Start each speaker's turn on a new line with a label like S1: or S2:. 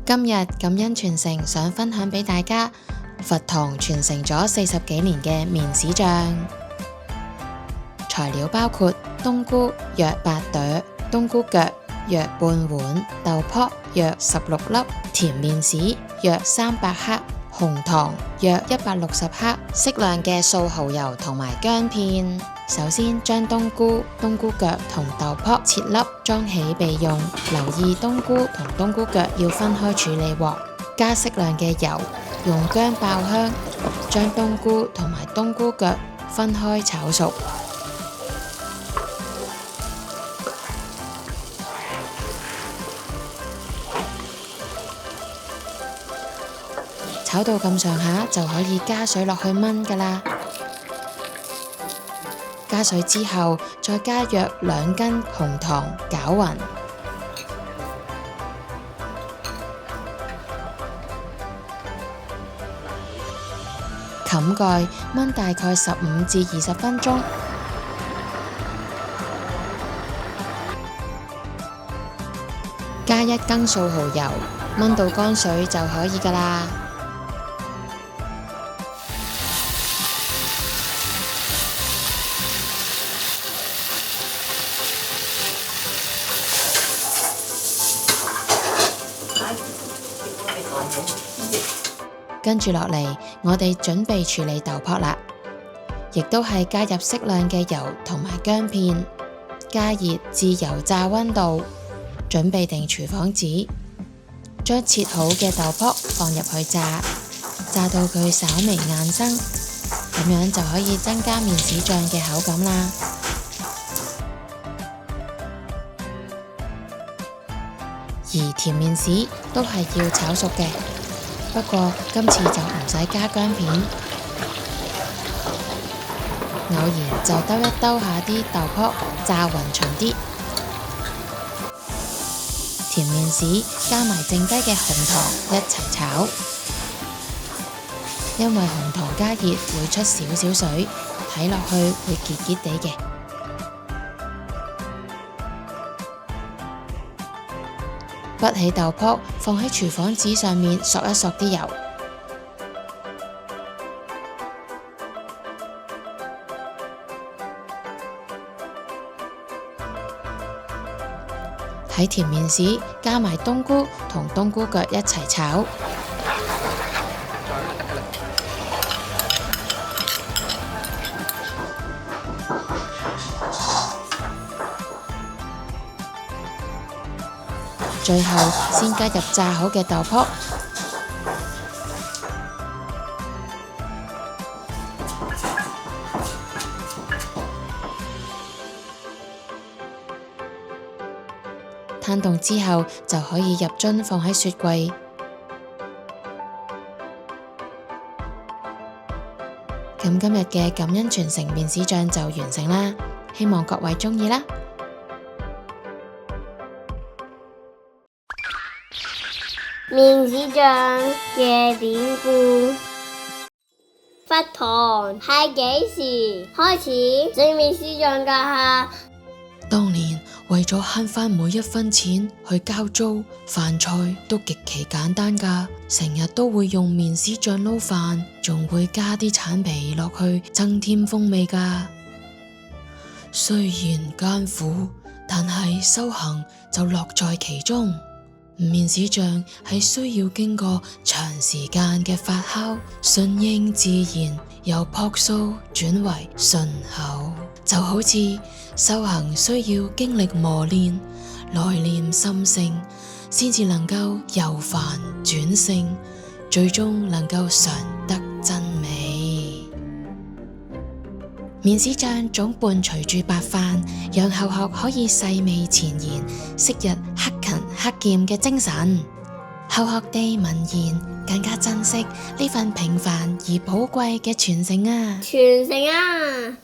S1: 今日感恩傳承想分享俾大家，佛堂傳承咗40幾年嘅麵豉醬，材料包括冬菇約8朵、冬菇腳約半碗、豆卜約16粒、甜麵豉約300克、紅糖約160克，適量嘅素蠔油同埋薑片。首先將冬菇腳同豆卜切粒裝起備用，留意冬菇同冬菇腳要分開處理喎。加適量嘅油，用薑爆香，將冬菇同埋冬菇腳分開炒熟。炒到咁上下就可以加水落去燜㗎喇。加水之後，再加約2斤紅糖攪勻，冚蓋燜大概15至20分鐘。加1羹素蠔油，燜到乾水就可以㗎喇。跟住落嚟，我哋準備處理豆卜啦，亦都係加入適量嘅油同埋薑片，加熱至油炸溫度，準備定廚房紙，將切好嘅豆卜放入去炸，炸到佢稍微硬身，咁樣就可以增加麵豉醬嘅口感啦。而甜麵豉都係要炒熟嘅。不過今次就唔使加薑片，偶然就兜一兜下啲豆卜，炸勻勻啲。甜麵豉加埋剩低嘅紅糖一齊炒，因為紅糖加熱會出少少水，睇落去會結結地嘅。潷起豆卜，放喺廚房紙上面索一索啲油，喺甜麵豉加埋冬菇同冬菇腳一齊炒，最後先加入炸好嘅豆卜，攤凍之後就可以入樽放喺雪櫃。咁今日嘅感恩傳承麵豉醬就完成啦，希望各位鍾意啦。
S2: 麵豉醬嘅典故，佛堂係幾時開始整麵豉醬㗎？
S1: 當年為咗慳返每一分錢去交租，飯菜都極其簡單㗎，成日都會用麵豉醬撈飯，仲會加啲橙皮落去增添風味㗎。雖然艱苦，但係修行就樂在其中。麵豉醬係需要經過長時間嘅發酵，順應自然，由樸素轉為順口，就好似修行需要經歷磨練，內斂心性，先至能夠由繁轉勝，最終能夠嘗得真美。麵豉醬總伴隨住白飯，讓後學可以細味前言，昔日克勤克儉嘅精神。後學地聞言，更加珍惜呢份平凡而寶貴嘅傳承啊！
S2: 傳承啊！